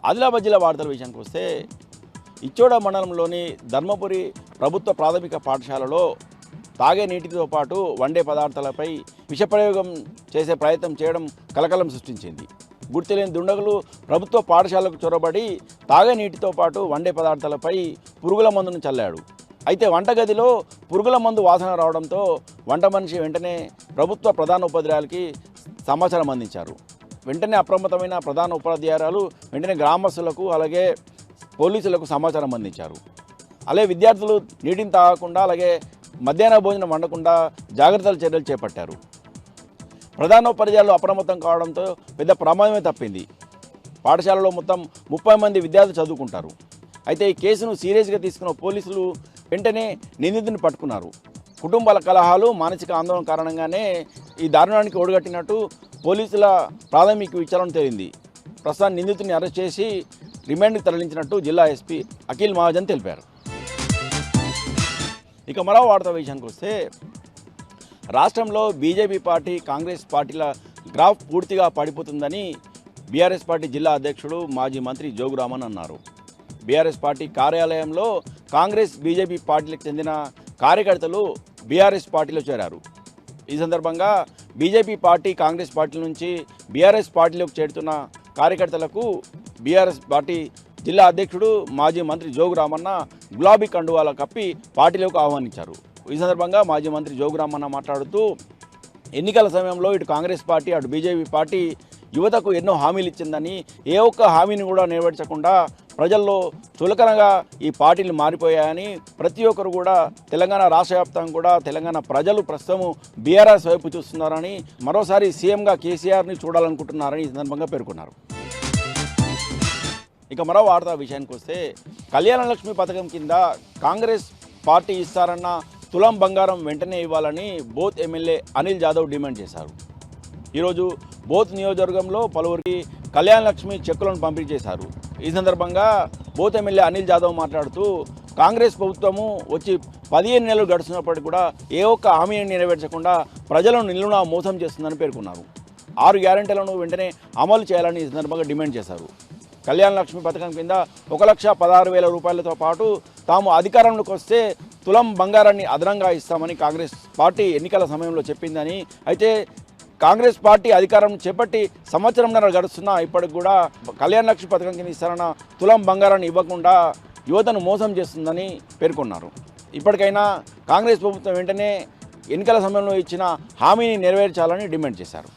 ఆదిలాబాద్ జిల్లా వార్తల విషయానికి వస్తే ఇచ్చోడ మండలంలోని ధర్మపురి ప్రభుత్వ ప్రాథమిక పాఠశాలలో తాగే నీటితో పాటు వండే పదార్థాలపై విషప్రయోగం చేసే ప్రయత్నం చేయడం కలకలం సృష్టించింది. గుర్తులేని దుండగులు ప్రభుత్వ పాఠశాలకు చొరబడి తాగే నీటితో పాటు వండే పదార్థాలపై పురుగుల మందును చల్లాడు. అయితే వంటగదిలో పురుగుల మందు వాసన రావడంతో వంట మనిషి వెంటనే ప్రభుత్వ ప్రధాన ఉపాధ్యాయులకి సమాచారం అందించారు. వెంటనే అప్రమత్తమైన ప్రధాన ఉపాధ్యాయురాలు వెంటనే గ్రామస్తులకు అలాగే పోలీసులకు సమాచారం అందించారు. అలాగే విద్యార్థులు నీటిని తాగకుండా అలాగే మధ్యాహ్న భోజనం వండకుండా జాగ్రత్తల చర్యలు చేపట్టారు. ప్రధానోపాధ్యాయులు అప్రమత్తం కావడంతో పెద్ద ప్రమాదమే తప్పింది. పాఠశాలలో మొత్తం 30 మంది విద్యార్థులు చదువుకుంటారు. అయితే ఈ కేసును సీరియస్గా తీసుకున్న పోలీసులు వెంటనే నిందితుడిని పట్టుకున్నారు. కుటుంబాల కలహాలు మానసిక ఆందోళన కారణంగానే ఈ దారుణానికి ఒడిగట్టినట్టు పోలీసుల ప్రాథమిక విచారణ తేలింది. ప్రస్తుతం నిందితుడిని అరెస్ట్ చేసి రిమాండ్కి తరలించినట్టు జిల్లా ఎస్పీ అఖిల్ మహాజన్ తెలిపారు. ఇక మరో వార్త విషయానికి వస్తే రాష్ట్రంలో బీజేపీ పార్టీ కాంగ్రెస్ పార్టీల గ్రాఫ్ పూర్తిగా పడిపోతుందని బీఆర్ఎస్ పార్టీ జిల్లా అధ్యక్షుడు మాజీ మంత్రి జోగురామన్ అన్నారు. బీఆర్ఎస్ పార్టీ కార్యాలయంలో కాంగ్రెస్ బీజేపీ పార్టీలకు చెందిన కార్యకర్తలు బీఆర్ఎస్ పార్టీలో చేరారు. ఈ సందర్భంగా బీజేపీ పార్టీ కాంగ్రెస్ పార్టీ నుంచి బీఆర్ఎస్ పార్టీలోకి చేరుతున్న కార్యకర్తలకు బీఆర్ఎస్ పార్టీ జిల్లా అధ్యక్షుడు మాజీ మంత్రి జోగురామన్న గులాబీ కండువాల కప్పి పార్టీలోకి ఆహ్వానించారు. ఈ సందర్భంగా మాజీ మంత్రి జోగురామన్న మాట్లాడుతూ ఎన్నికల సమయంలో ఇటు కాంగ్రెస్ పార్టీ అటు బీజేపీ పార్టీ యువతకు ఎన్నో హామీలు ఇచ్చిందని ఏ ఒక్క హామీని కూడా నెరవేర్చకుండా ప్రజల్లో చులకనగా ఈ పార్టీలు మారిపోయాయని ప్రతి ఒక్కరు కూడా తెలంగాణ రాష్ట్ర వ్యాప్తంగా కూడా తెలంగాణ ప్రజలు ప్రస్తుతం బీఆర్ఎస్ వైపు చూస్తున్నారని మరోసారి సీఎంగా కేసీఆర్ని చూడాలనుకుంటున్నారని ఈ సందర్భంగా పేర్కొన్నారు. ఇక మరో వార్తా విషయానికి వస్తే కళ్యాణ లక్ష్మి పథకం కింద కాంగ్రెస్ పార్టీ ఇస్తారన్న తులం బంగారం వెంటనే ఇవ్వాలని both MLA Anil Jadhav demand చేశారు. ఈరోజు బోత్ నియోజకవర్గంలో పలువురికి కళ్యాణ లక్ష్మి చెక్కులను పంపిణీ చేశారు. ఈ సందర్భంగా బోత్ ఎమ్మెల్యే అనిల్ జాదవ్ మాట్లాడుతూ కాంగ్రెస్ ప్రభుత్వము వచ్చి 15 నెలలు గడుస్తున్నప్పటికీ కూడా ఏ ఒక్క హామీని నెరవేర్చకుండా ప్రజలను నిలువునా మోసం చేస్తుందని పేర్కొన్నారు. 6 గ్యారెంటీలను వెంటనే అమలు చేయాలని ఈ సందర్భంగా డిమాండ్ చేశారు. కళ్యాణ లక్ష్మి పథకం కింద 1,16,000 రూపాయలతో పాటు తాము అధికారంలోకి వస్తే తులం బంగారాన్ని అదనంగా ఇస్తామని కాంగ్రెస్ పార్టీ ఎన్నికల సమయంలో చెప్పిందని, అయితే కాంగ్రెస్ పార్టీ అధికారం చేపట్టి సంవత్సరంన్నర గడుస్తున్నా ఇప్పటికి కూడా కళ్యాణ లక్ష్మి పథకం కింద ఇస్తారన్న తులం బంగారాన్ని ఇవ్వకుండా యువతను మోసం చేస్తుందని పేర్కొన్నారు. ఇప్పటికైనా కాంగ్రెస్ ప్రభుత్వం వెంటనే ఎన్నికల సమయంలో ఇచ్చిన హామీని నెరవేర్చాలని డిమాండ్ చేశారు.